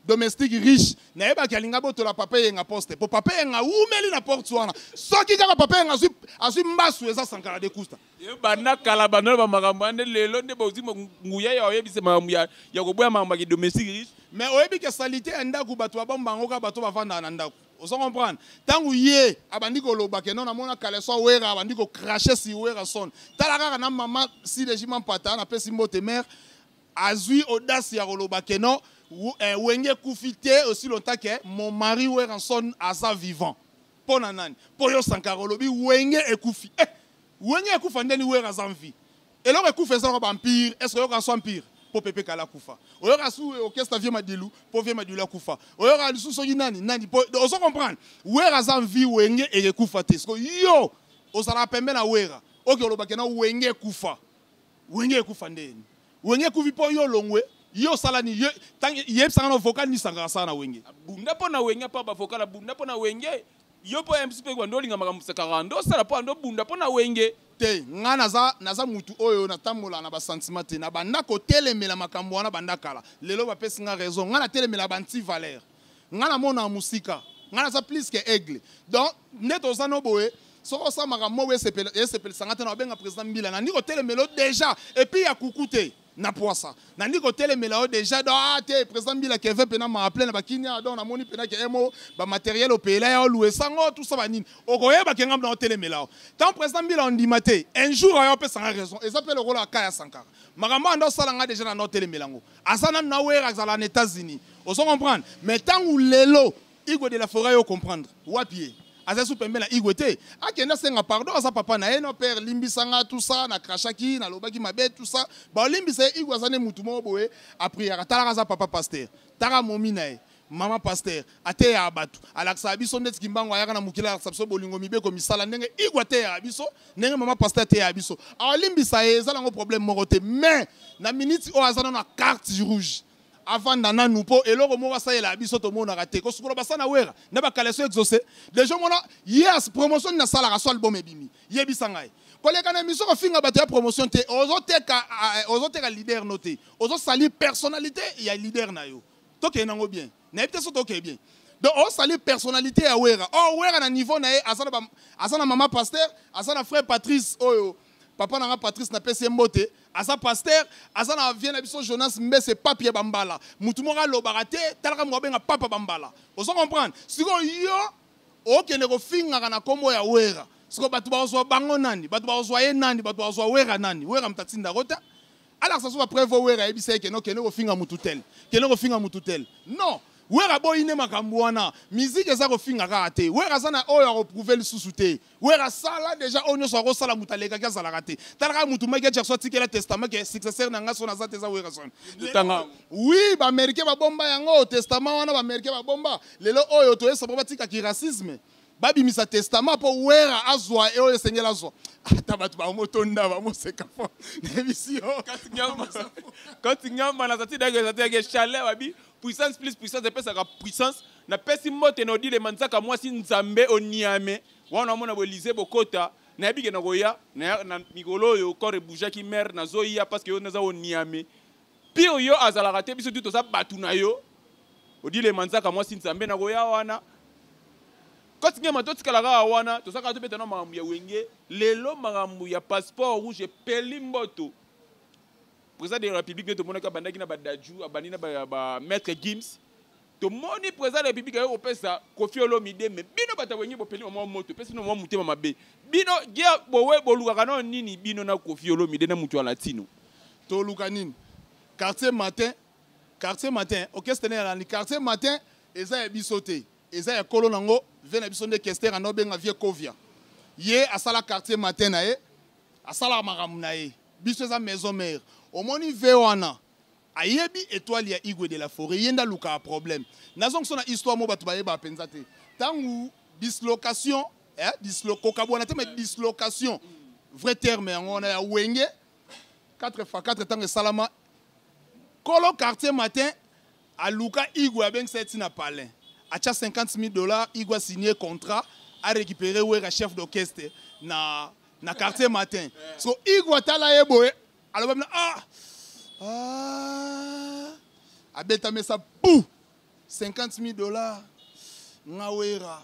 domestique riche na eba kalinga boto la papa yenga poste po papa yenga umeli na porte wana soki kaka papa yenga azui mbasu eza Sankara de Kusta bana kala bana ba makambo ande lelo nde bozi nguya ya oyebise makambo ya koboya makambo ya domestique riche mais oyebi ke salité ndaku bato babambango ka bato bavanda na ndaku on se comprendre tangu ye abandi ko loba ke non na mona kaleso wera abandi ko cracher si wera son tala kaka na mama si régiment pata na pesi mbote mère azui audace ya loba ke non wenge kufite aussi longtemps que mon mari wera son asa vivant pona nani po yo Sankara lobi wenge ekufi wenge ekufa ndeni wera zanvi et là ekufa ça ba empire est-ce que yo ka so empire po pepe kala kufa oyo ka su orchestre vie madilu po vie madilu kufa oyo ka su so nani po on se comprendre wera zanvi wenge ekufa te parce que yo osala pembe na wera oke oloba ke na wenge ekufa ndeni wenge kufi po yo longwe yo salani yo tang yeb sangana vocal ni Sankara sana wenge bunda po na wenge pa ba vocal bunda po na wenge yo po MC pe kwa ndolinga makambo Sankara ndo sala po ndo bunda po na wenge te nga naza mutu oyo na tambola na ba sentiment te na banda ko telemela makambo wana banda kala lelo ba pesi nga raison nga na telemela banti valeur nga na mona musika nga na za plus que aigle donc neto za no boye soko sa makambo we sepele sangata na benga président Mbila na ndiko telemelo déjà et puis ya kukute na poisa na ndiko telemela déjà donc te président Mbila Kevin pena ma rappeler na bakinya donc na moni pena ke emo ba matériel au pays là ya louer sango tout ça banini okoyeba ke ngam na telemela tant président Mbila on dit maté un jour ayo pe sans raison et ça peut le rôle à Kaya Sankara makambo ando sala nga déjà na telemela ngo asana na wera za les États-Unis on se comprendre mais tant ou lelo Igwe de la Forêt yo comprendre wapi aza supembe na igwete akenda senga pardon asa papa na eno père limbisanga tout ça na krachaki na lobaki mabe tout ça ba limbisa igwe azane mutu mo boye a prière tala za papa pasteur tara momi na mama pasteur ate ya abatu alaksa biso ndeti kimbango ayaka na mukila alaksa biso bolingo mibeko misala ndenge igwe te ya biso ndenge mama pasteur te ya biso a limbisa ezala ngo problème morote mais na minute o azana na carte rouge avant d'ana nous po eloko mo ça la biso to mona raté ko sukolo basana wera ne ba kaleso exaucé déjà mona yes promotion na sala ka so album ebimi yebisa ngai ko le kana miso ko finga bato ya promotion te ozoteka leader noté ozo sali personnalité ya leader na yo to ke nango bien na epte so to ke bien Donc, on salue personnalité à Wera. Oh, Wera, à niveau, Asana maman pasteur, Asana frère Patrice, oh, papa n'a Patrice n'a pas ses mots. Asa pasteur, Asana vient à Jonas, mais c'est papier bambala. Moutumora lobarate, talaka mwabenga papa bambala. Vous comprenez? Si vous yo, ok, ne refinga na komo ya Wera. Si vous batu bazwa bango nani, batu bazwa ye nani, batu bazwa Wera nani, Wera mtatinda rota. Alors ça soit prévoir Wera ebisa ke no ke ne refinga mututel, ke ne refinga mututel. Non. Wera boyine makambo wana musique eza kofinga kate wera sana oyo reprouver le sous-souté wera sala déjà onyo so sala mutaleka ka sala kate talaka mutu meke tshakso tikela testament ke successeur nanga sona za teza wera sona oui ba américain ba bomba yango testament wana ba américain ba bomba lelo oyo to esa ba tika ki racisme babi misa testament po wera azwa e oyo sengela zo tabatu ba motonda ba moseka fo nevisio katingamba na zati dago zati ke chalet babi puissance plus puissance de pesa puissance na pesi mote no di le manzaka mwasi nzambe oniame wana mona bo Élysée bokota na yebike na goya na mikolo yo corps bouger ki mer na zoya parce que yo naza oniame pire yo azala raté biso tout ça batu na yo odi le manzaka mwasi nzambe na goya wana kotinga matoti kala wana to saka to betana mamu ya wenge lelo mamu ya passeport rouge peli mboto président de la République to monaka bandaki na badaju abani na ba maître Gims to moni président de la République yo pesa Koffi Olomide me bino batawenyi bo peli mo moto pesa no mo mutema mabe bino gia bowe boluka kana nini bino na Koffi Olomide na mutu ala latino to luka nini quartier matin orchestre na ni quartier matin eza ya bisote eza ya kolo nango vena biso nde kester na benga vie Kovia ye asala quartier matin na ye asala maramu na ye biso eza maison mère omoni vewana ayebi étoile ya Igwe de la Forêt yenda luka a problème nazong sona histoire mo batu bayeba penza te tangu dislocation kokabwana te mais dislocation vrai terme on a ya wenge 4x4 tangu salama kolo quartier matin a luka Igwe avec seti na palais acha $50,000 Igwe signé contrat a récupérer wera chef d'orchestre na quartier matin so Igwe tala yeboe alors abeta mesa pou $50,000 ngawera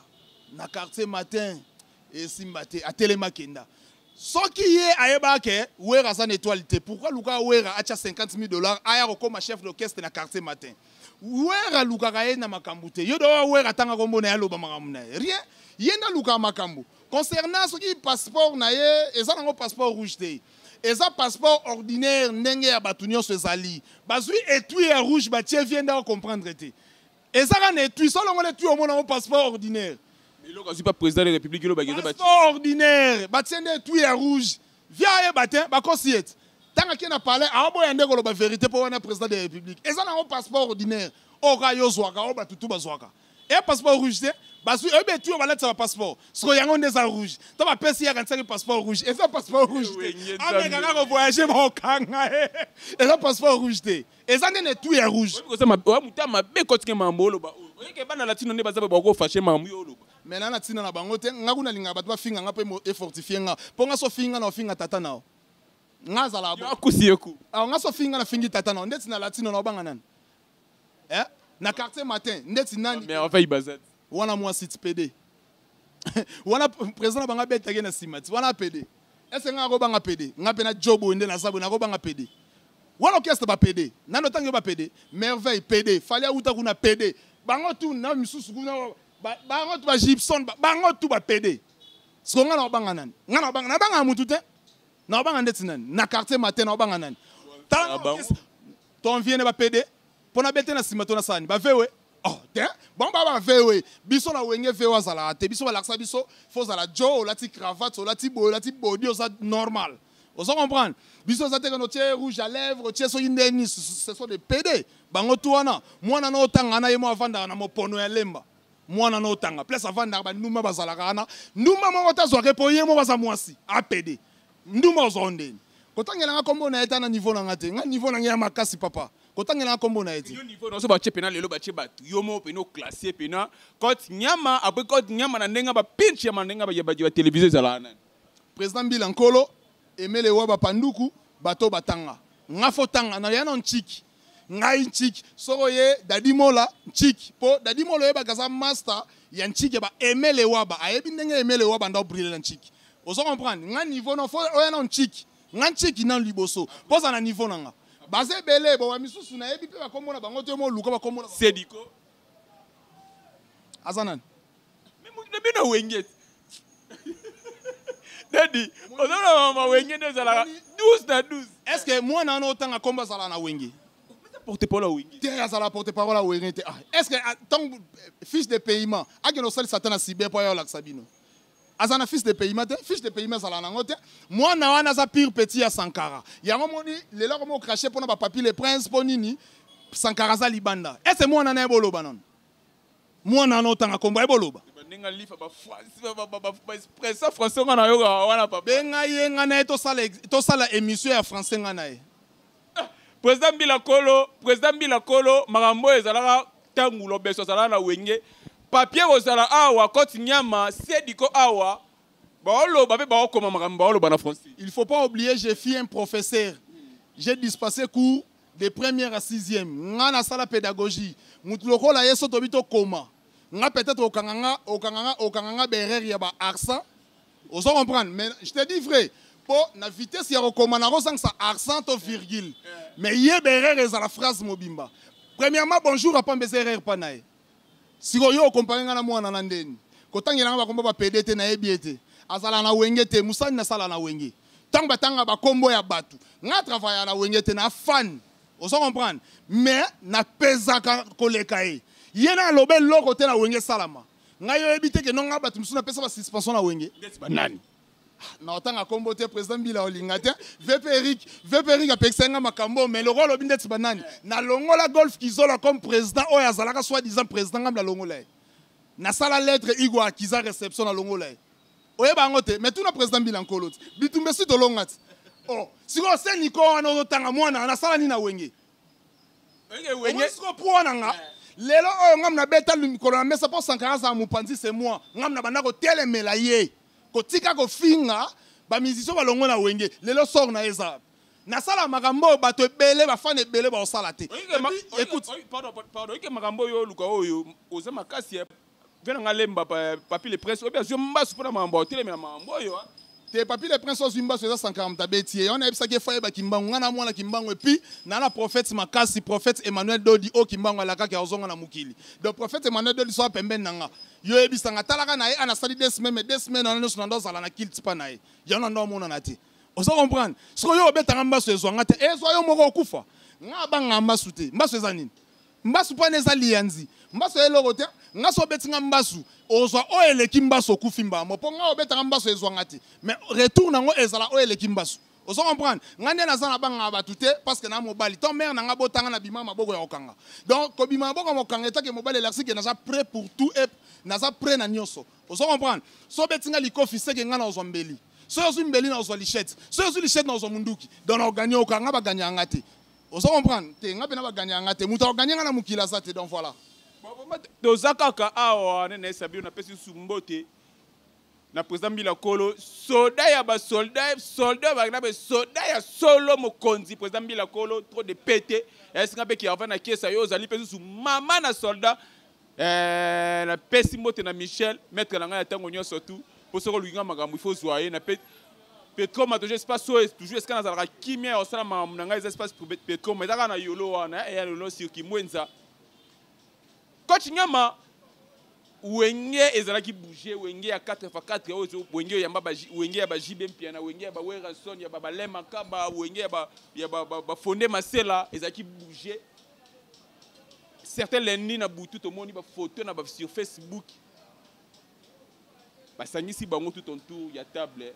na quartier matin et simbate atelema kenda soki ye ayeba ke wera sa étoile te pourquoi luka wera acha $50,000 aya comme chef d'orchestre na quartier matin wera luka kaye na makambu te yo do wera tanga kombo na yaloba makambu na rien yenda luka makambu concernant soki passeport na ye eza nango passeport rouge te eza passeport ordinaire ndenge ya batunyo sezali bazui etui ya rouge batie vienda comprendre te eza kan etui solo ngone etui omona mo passeport ordinaire mais lo kasi pas président de la République lo bageza passeport ordinaire batie nde etui ya rouge via ye batin bakosiet tanga ki na parler aboya ndeko lo ba vérité pour wana président de la République eza na mo passeport ordinaire oka yo zwaka o batutu bazwaka et passeport rouge te bazui ebe tu va lettre passeport so yango ndeza rouge to ba pesi ya kantsaki passeport rouge et ça passeport rouge te ameka ka voyager ba okanga et ça passeport rouge te et ça ne tout ya rouge ko ça ma mutama be kotinga mambolo ba oyeke bana latino ne bazabe ba ko fâcher mamu yo lo maintenant na tina na bango te ngakuna linga batu ba finga ngape mo e fortifier nga ponga so finga na finga tata nao ngaza la bo akusiyeku alors ngaso finga na fingi tata nao ndeti na latino na banga nani na quartier matin ndeti nani mais enfin ibazat wana moi site PD wana président banga betake na simati wana PD est-ce nga ko banga PD nga pe na job onde na sabo na ko banga PD wana orchestre ba PD nano tango ba PD merveille PD fallait uta kuna PD bango tu na misusu kuna bango tu ba Gibson bango tu ba PD so nga na banga nani nga na banga mutu te na banga ndeti nani na quartier matin na banga nani ton vient ba PD pona bete na simato na sani ba vewe oh tiens bon ba vewe biso na wenge vewa zala te biso ba laksa biso faut zala jo lati cravate lati body ça normal on s'en comprend biso za te que notre rouge à lèvres tie so indeni ce sont des PD bango tuana mwana na otanga na yemo avanda na mopono ya lemba mwana na otanga place avanda ba nduma bazala kana nduma mo otazwa repo yemo baza mwasi a PD nduma ozondeni kotangela nga kombo na eta na niveau na ngate nga niveau na ngia makasi papa kotangela kombo na eti yo niveau no so ba chepena lelo ba chebatu yo mo peno classer pena kot nyama après kot nyama na ndenga ba pinch ya mandenga ba télévision zala nani président Bilankolo emele wa ba panduku bato batanga ngafo tanga na yana nchiki ngai chik soroye dadimola chik po dadimola yeba kaza master ya chik ba emele waba ayebi ndenge emele waba ndo briller chik ozo comprendre nga niveau no fo oya non chik nga chik nan liboso poza na niveau nanga baze belé bo wa misusu na yebi pe ba komona bango te mo luka ba komona Sediko azanan mais mo de bino wenge Daddy, on a ma wenge de zala 12 na 12. Est-ce que moi na no tanga komba sala na wenge? Porte pas la wenge. Terre sala porte parole à wenge. Est-ce que tant fiche de paiement, a que no sali satana sibe po yo la sabino. Azana fiche de paiement, fiche de paiement sala na ngote. Moi na wana za pire petit à Sankara. Ya ngomoni le la komo cracher pona ba papier le prince ponini Sankara za libanda. Est-ce que moi na na bolo banon? Moi na no tanga komba boloba. Ninga lifa ba express français ngana yo wana papa. Benga yenga na to sala émission ya français ngana e. Président Bila Kolo makambo ezalaka tangulo beso sala na wenge. Papier ozala awa koti nyama Sediko awa. Baolo ba pe ba okoma makambo baolo bana français. Il faut pas oublier j'ai fait un professeur. J'ai dispensé cours de première à sixième. Ngana sala pédagogie. Mutuloko la yeso tobito koma. Nga peut-être okanganga berrer ya ba accent. Oso comprendre mais je te dis vrai pour na vitesse ya recommanda ko ça accent to virgule. Mais ye berrer est la phrase mobimba. Premièrement bonjour à pambe erreur panae. Si yo comparer na mwana na ndeni. Kotangela ba komba ba PDT na ebiete. Azala na wenge te musani na sala na wenge. Tanga ba kombo ya batu. Nga travailler na wenge te na fan. Oso comprendre mais na pesaka koleka e. Yena lobe loko te na wenge salama. Ngayo ebite ke nonga batu musuna pesa ba suspension na wenge. Banani. Na otanga kombo te président Bila Olinga te. VP Eric a peksenga makambo mais le rôle obindeti banani. Na longola golf kizola comme président oya zalaka soi-disant président ngam la longola. Na sala lettre Igbo akiza réception na longola. Oye bango te mais tout na président Bila Nkolo. Bitumbe si to longati. Oh, si ko se niko wana otanga mwana na sala ni na wenge. Wenge ko pona nga. Lelo oyo ngam na beta mikolo na mesa po Sankara za mupanzi c'est moi ngam na banda ko telemela ye ko tika ko finga ba musicien ba longo na wenge lelo sort na eza na sala makambo bato ebele ba fan ebele ba osala te écoute pardon que makambo yo luka oyo oza makasi vena ngalemba papi le prince obia zo mbasu pona makambo telemela makambo yo te papi le prince ozimba so eza Sankara mtabeti on a ebisa ke faye ba kimbango ngana mwana kimbango et puis na la prophète makasi prophète Emmanuel Dodi o kimbango alaka ke ozonga na mukili donc prophète Emmanuel Dodi so pembeni nanga yo ebisa ngatalaka na ye ana sali des semaines na nso ndo zala na kilt pa na ye yana ndo mona na te ozo comprendre siko yo obetanga mbaso ezwanga te ezo yo moko okufa nga banga mbasu te mbaso eza nini mbasu pa neza lianzi mbaso eloko te nga so betinga mbasu ozwa o eleki mbaso kufimba mo po nga obetanga mbaso ezwanga te mais retour nango ezala o eleki mbasu ozo comprendre nga nde naza na banga batu te parce que na mobali ton mère nanga botanga na bima maboko ya okanga donc ko bima maboko mokanga etake mobali laksi ke naza prêt pour tout et naza prêt na nyoso ozo comprendre so betinga likofi seke nga na ozwa mbeli so yozu mbeli na ozwa lichette so yozu lichette na ozwa munduki donc na oganya okanga ba ganya ngate ozo comprendre te nga pe na ba ganya ngate muta oganya nga na mukila za te donc voilà tozakaka awa nene sabio na pesi sumbote na président Bila Kolo soldat ya ba soldat ya solo mokonzi président Bila Kolo trop de pété est-ce nga pe ki avant na kiesa yo zali pesi su mama na soldat na pesi mote na Michel maître na nga ya tango nyo surtout pour soko luinga makambo il faut soyer na Petro ma toujours espace toujours est-ce kana zalaka kimia osala makambo na nga espace pour Petro mais zaka na yolo wana ya yolo sur kimwenza coach nyama wenge ezalaki bouger wenge ya 4x4 ozo wenge ya mbaba wenge ya ba JB mpiana wenge ya ba wera son ya ba lema kaba wenge ya ba fondé masela ezalaki bouger certains lundi na butu to moni ba photo na ba sur Facebook ba sangisi bango tout autour ya table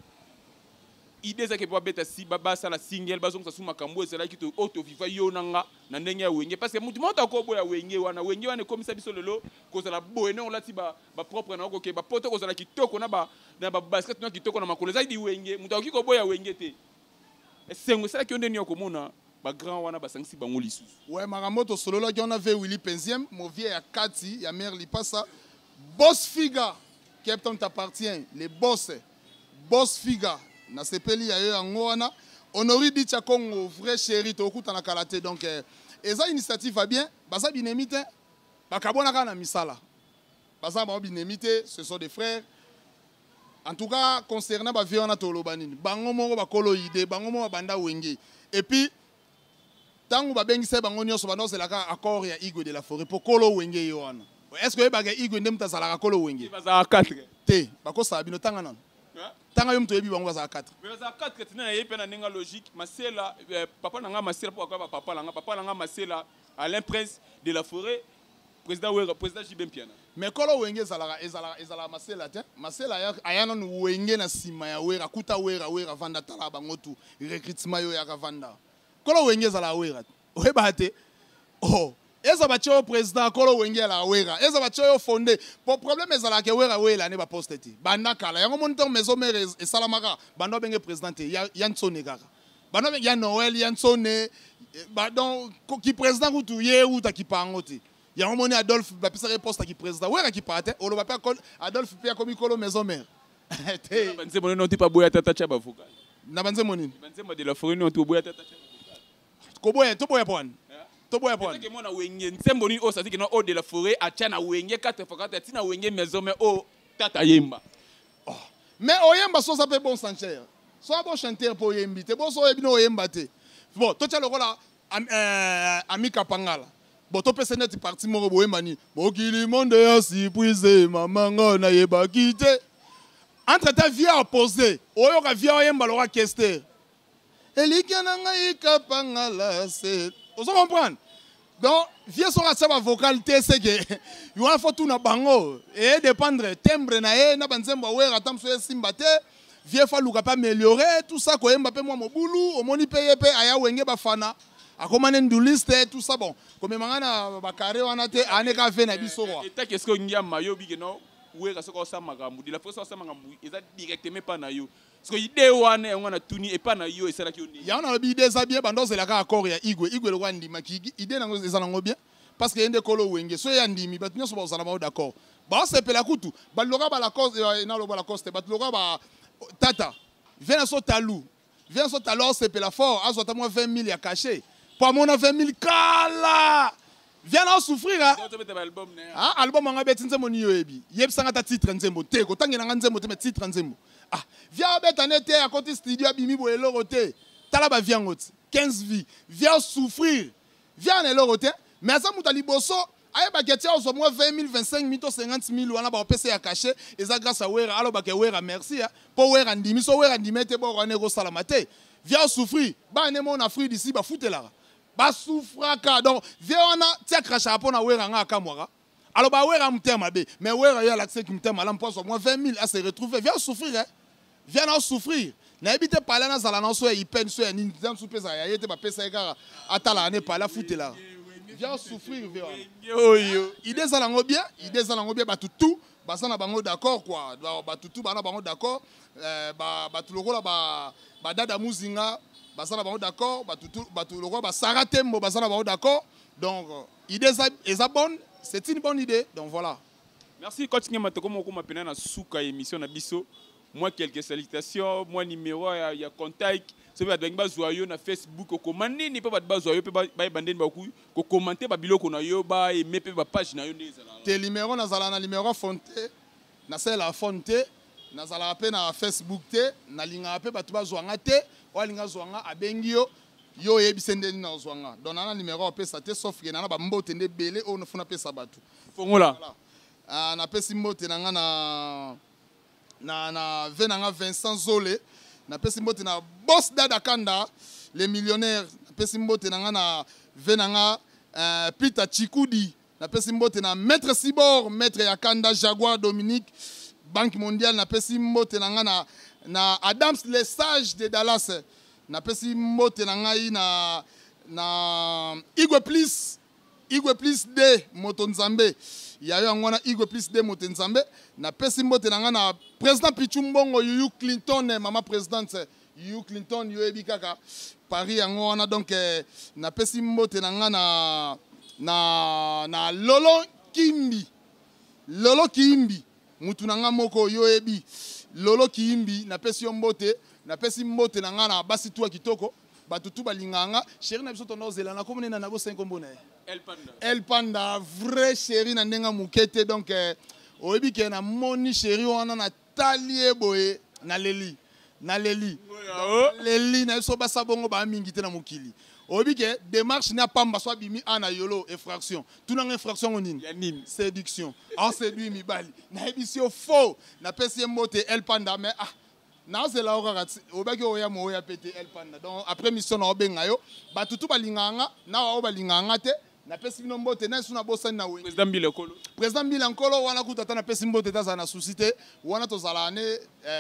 idée za ke ba beta si baba sala single bazong sa suma kambo ezalaki to auto viva yo nanga na ndenge ya wenge parce que mutu mota ko boya wenge wana komisa biso lelo ko zala boene on lati ba propre na ko ke ba poto ko zala kitoko na ba basket na kitoko na makolo zaidi wenge mutu akiko boya wenge te esengo sala ki onde ni okomona ba grand wana ba sangisi bango lisu ouais maramoto solo la on avait Willy Penziem mon vieux ya Kati ya mère Lipasa boss figa Captain t'appartient les boss figa na sepeli ya yo yango wana honori dit ya Congo vrai chéri to okuta na kalate donc eza initiative bien baza binemi te bakabonaka na misala baza ba binemi te, ce sont des frères. En tout cas concernant ba viona toloba nini bango moko bakolo idée bango moko banda wenge et puis tango babengisa bango nyonso banozelaka accord ya Igwe de la Forêt pour kolo wenge yo wana. Est-ce que baga Igwe ndem tazalaka kolo wenge baza 4 te bakosa bino tanga non tanga yo mto yebi bango baza 4 mais baza 4 tina yepe na ninga logique masela papa nanga masela pour quoi papa nanga masela Alain Prince de la Forêt président Wera président Jibem Piana mais kolo wenge ezala masela te masela ayana no wenge na sima ya Wera kuta Wera vanda tala bango tu recrutement yo ya vanda kolo wenge ezala Wera oyeba te oh eza bacho président kolo wenge la Wera eza bacho yo fondé pour problème ezala ke Wera ne ba poste ti banda kala yango monitor maison mère et salamaka bando benge président ya ntsone kaka bando ya Noël ya ntsone donc qui président kutu ye uta kipango ti yango moni Adolphe ba pesa poste ki président Wera ki pate olo ba pa Adolphe pe komi kolo maison mère te banze moni non ti pa boya tata cha bavuka na banze moni banze de la Forêt non ti boya tata cha ko boya to boya pon to boya pon que mona wenge nsembo ni o ça dit que non o de la Forêt a tia na wenge 4 fois 4 tina wenge maison mais o tata yemba mais oyemba so ça peut bon chanteur so bon chanteur pour yembi te bon so ebino oyemba te bon to tia lokola Amika Pangala bon to pese net parti moko boyemba ni bokili monde ya surprise mamanga na yeba kite entre ta vie opposé oyo ka vie oyemba lo orchestre Elikana Amika Pangala c'est vous comprenez donc vieux son sa vocalité c'est que il faut tout na bango et dépendre timbre na e na banzembo Wera tamso simbate vieux fa luka pas améliorer tout ça ko yemba pe moi mobulu omoni paye pe aya wenge bafana akomane nduliste tout ça bon comme mangana bakare wana te aneka ve na biso kwa et qu'est-ce que ngia mayo bi no Wera soko sa magambu de la fois sa magambu eza directement pas na yo parce que idée wana ngana tuni et pas na yo et ça la ki oni ya na bi idée za bien bando zelaka accord ya Igwe lo kwandi makiki idée nango eza nango bien parce que yende kolo wenge so ya ndimi bat nyoso ba osana ba d'accord ba sepela kutu ba loka ba la cause na lo ba la coste ba loka ba tata viens so talou sepela fort azota moi 20 000 ya caché pour mon 20 000 kala viens en souffrir ah album nga beti nzembo ni yoebi yebsanga ta titre nzembo te ko tangena nga nzembo te mais titre nzembo ah viens beta nete à côté studio abimi bo elorote tala ba viens ngoti 15 vies viens souffrir viens elorote mais ça muta liboso aye ba ketia ozo moi 20 000 25 000 50 000 wana ba pesa ya caché et ça grâce à Wera alors ba ke Wera merci pour Wera ndimi so Wera ndimete bo rone ko salamate viens souffrir ba ne mon Afrique d'ici ba foutela ba souffraka donc viens on a tia cracha pour na Wera nga akamwaka alors ba Wera mtema be mais Wera ya l'accès qui mtema là m'poso moi 20 000 à se retrouver viens souffrir viens en souffrir na ebite parler na zala na so ya peine so ya ni dans sous pesa ya yete ba pesa eka atala ne pas la foutela viens souffrir viens yo idée ça lango bien ba tout basa na bango d'accord quoi ba tout bana bango d'accord ba tout lokola ba dada muzinga basa na bango d'accord ba tout lokola ba saratembo basa na bango d'accord donc idée ça est bonne c'est une bonne idée donc voilà merci continue matoko moko mapena na suka émission na biso moi quelques salutations moi numéro ya contact c'est ba benga zoyo na Facebook ko komandi ni pe ba zoyo pe ba bandeni ba ko commenter ba biloko na yo ba aimer pe ba page na yo nezala te numéro na zala na numéro fonte na sela fonte na zala pe na Facebook te na linga pe ba tu ba zoanga te o linga zoanga abengi yo yebisende ni na zoanga donc na numéro pe sa te sauf que na ba mbote nde belé o no funa pe sa batu fongola na pesi mbote na nga na venanga Vincent Zolé na pesi mbote na boss dada kanda les millionnaires na pesi mbote na nga na venanga Peter Chikudi na pesi mbote na maître Sibor maître Yakanda Jaguar Dominique Banque mondiale na pesi mbote na nga na Adams les sages de Dallas na pesi mbote na ngai na Igwe Plus de Motonzambe ya yo ngona Igwe Plus de Motonzambe na pesi mbote na nga na président Pichumbongo Yuyu Clinton mama présidente Yuyu Clinton yo ebikaka Paris yango wana donc na pesi mbote na nga na Lolo Kimbi mutu na nga moko yo ebi Lolo Kimbi na pesi yo mbote na pesi mbote na nga na basi tu kitoko batutu balinganga chéri na biso tonda zelana comme nena na bo 5 mbona Elpanda. Elpanda vrai chéri na ndenga mukete donc oyebi ke na moni chéri wana na talie boye na leli leli na so basa bongo ba mingi te na mokili oyebi ke démarche na pamba so bimi ana yolo infraction tuna infraction onini ya nini séduction en séduit mi bali na ebisio faux na pesi mbote Elpanda mais na c'est là au baki oya mo ya pété Elpanda donc après mission na obenga yo batutu balinganga na wa balinganga te na pesi bino mbote na suna bosa na we président Mbila Nkolo wana kutata na pesi mbote ta na suscité wana to zalane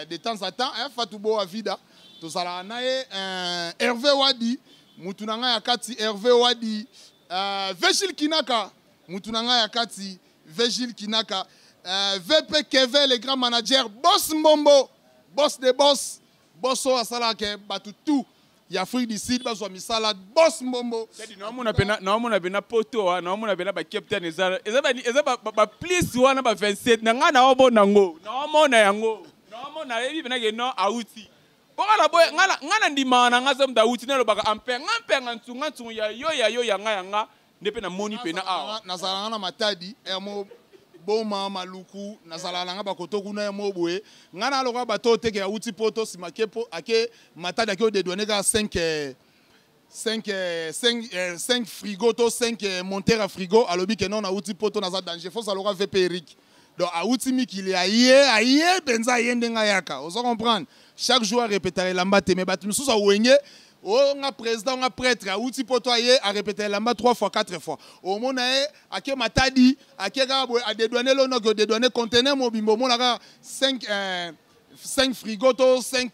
de temps en temps fatu bo avida to zalana Hervé Wadi mutunanga ya kati Hervé Wadi Vegil Kinaka mutunanga ya kati Vegil Kinaka VP Keve le grand manager Boss Mbombo boss de boss bosso asala ke batutu ya Afrique du Sud bazwa misala boss Mbombo naomona pena poto naomona pena ba captain eza ba please wana ba 27 nanga na obo nango naomona yango naomona ebi pena ke no auti okala boy ngana ndima na ngazo mda auti nelo baka ampenga ntunga ya yanga ndepe na moni pena na zalanga na matadi emo boma maluku nazala nanga bakotoku na mobwe ngana loka bato teke ya uti poto simakepo ake matadi ake odedwane ka 5 frigo to 5 monteur à frigo alobi ke non na uti poto naza danger faut saloka VP Eric donc a uti mikili aye benza yendenga yaka ozo comprendre chaque jour répéter lamba te mais batu mususa wenye on a président, on a prêtre, outil poto aye a répété lamba 3 fois 4 fois. Au mona ake matadi, ake gabo a dédouaner l'on que dédouaner conteneur mobimbo mon la 5 frigoto 5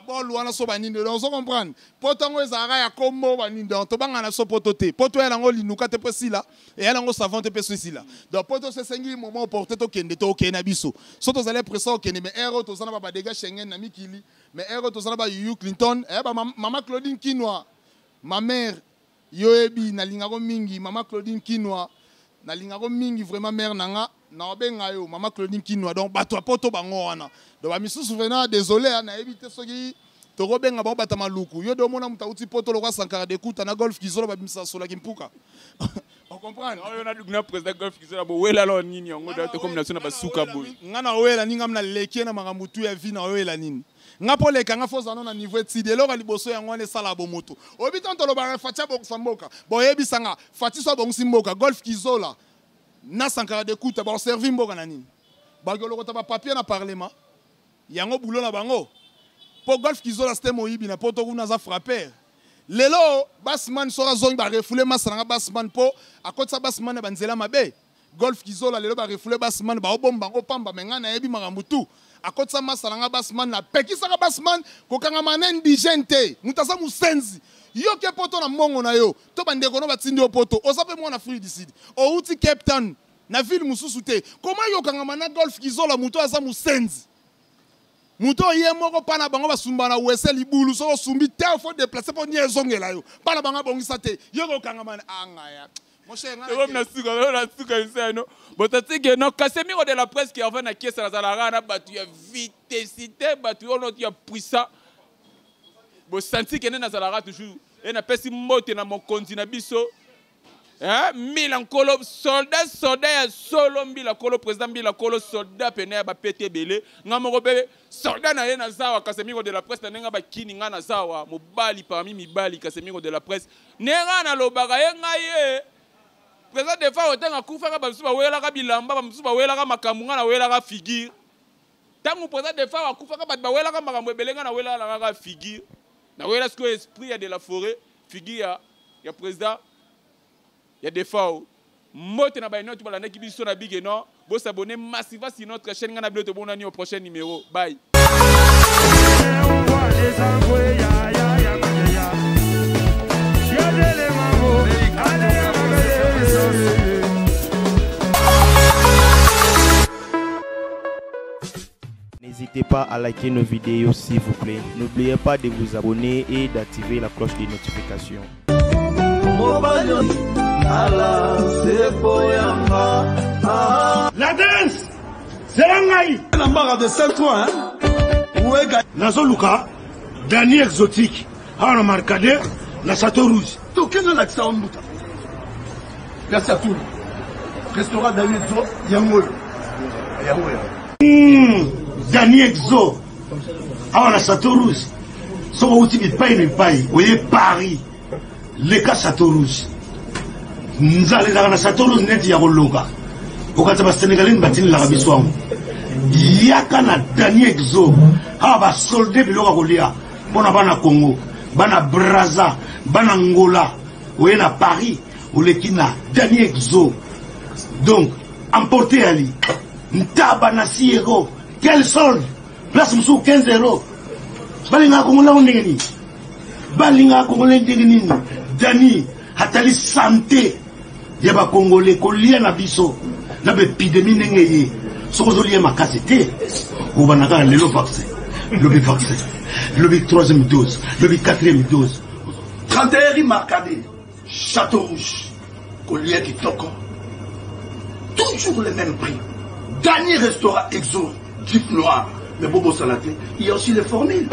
bol wana so banini donc on comprendre poto ngo ezara ya kombo banini donc to banga na so poto te poto ya ngo linuka te pesi là et ya ngo savon te pesi là donc poto se sengi moment porter to kende to kena biso so to zale pression kende mais ero to zana ba dégâts Schengen na mikili mais ero to zana ba Yu Clinton ba mama Claudine Kinwa ma mère yoebi na lingako mingi mama Claudine Kinwa na lingako mingi vraiment mère nanga na obenga yo mama Claudine Kinwa donc bato poto bango wana donc ba misusu vraiment désolé na éviter soki to robenga ba bata maluku yo do mona mutauti poto lokwa Sankara de kuta na golf kizolo ba bimisa sola kimpuka on comprend on a dugna président golf kizolo bo wela lo nini ngo da to combination na basuka boy ngana wela ninga mna leki na mangamutu ya vina wela nini ngapo leka nga foza na niveau tide lo ka liboso ya ngwane sala bo moto obita ntolo ba fatia bo samboka bo yebisanga fatiso bo simboka golf kizola na Sankara de kuta ba servir mboka na nini ba golo ko ba papier na parlement yango bulo na bango po golf kizola c'était moyibi na poto kuna za frapper lelo basman sora zone ba refoule masanga basman po akotsa basman ba nzela mabe golf kizola lelo ba refoule basman ba obomba ngo pamba menga na yebi makambutu akotsa masanga basman na pekisa ka basman ko kanga manen digente mutasa musenzi yo ke poto na mongo na yo to bandeko no batindi o poto osape mo na Afrique du Sud o uti Cape Town na ville mususu te comment yo kanga mana golf kizola muto asa musenzi muto ye moko pana bango basumba na wese libulu so sumbi te faut déplacer pour nie zongela yo pana bango bongisa te yo ko kanga mana angaya na suka insano botatike no Casemiro de la presse qui revient na kiesa na zalara na batu ya vitesse batu ono ya puissant bo senti que na zalara toujours et na pesi mote na mokonzi na biso Mbila Nkolo soldat ya solo Mbila Nkolo président Mbila Nkolo soldat pene ba pété belé ngamoko bébé soldat na ye na zawa Casemiro de la presse na nga ba kini nga na zawa mobali parmi mibali Casemiro de la presse nenga na lobaka ye ngaye président de fa otanga kufa ka ba msuba wela ka bilamba ba msuba wela ka makamunga na wela ka figure tangu président de fa kufa ka ba wela ka makambo belenga na wela ka figure na wela ce esprit ya de la forêt figure ya président ya des fois mote na baino tu balanda ki biso na big no bo s'abonner massivement sur notre chaîne ngana bilo to bonani au prochain numéro bye. N'hésitez pas à liker nos vidéos s'il vous plaît. N'oubliez pas de vous abonner et d'activer la cloche de notification. La danse, c'est la maille. La barre de 5 fois, hein. Nazo Luka, Dani exotique, on a marqué la Château Rouge. Donc, quel est l'accès en Mouta? Merci à tous. Restaurant Dani Exo, Yangoy. Dani Exo, on a Château Rouge. So vous dites pas une paille, vous voyez Paris, les cas Château Rouge. Nous allons dans la Château Rouge, net Yarologa. Au cas de Sénégalais, nous bâtissons l'Arabie Saoudite. Yakana Dani Exo, ah bah soldé de l'Oragolia, bona bana Congo, bana Brazza, bana Angola, ou na Paris, ou les Kina, Dani Exo. Donc, emporté Ali, Ntabana 6 €, quel solde? Place Moussou 15 €. Balinga Kongola Ondegeni, Balinga Kongola Ondegeni, Dani, Hatali santé, Yaba Congolais, Kolia Nabiso, l'épidémie Nengeye. Ce que je ma casette, on va le vaccin, le vaccin, le 3e dose, le 4e dose. 31 marqués, Château Rouge, collier qui toque. Toujours le même prix. Dernier restaurant Exo, Jeep Noir, le bobo salaté, il y a aussi les formules.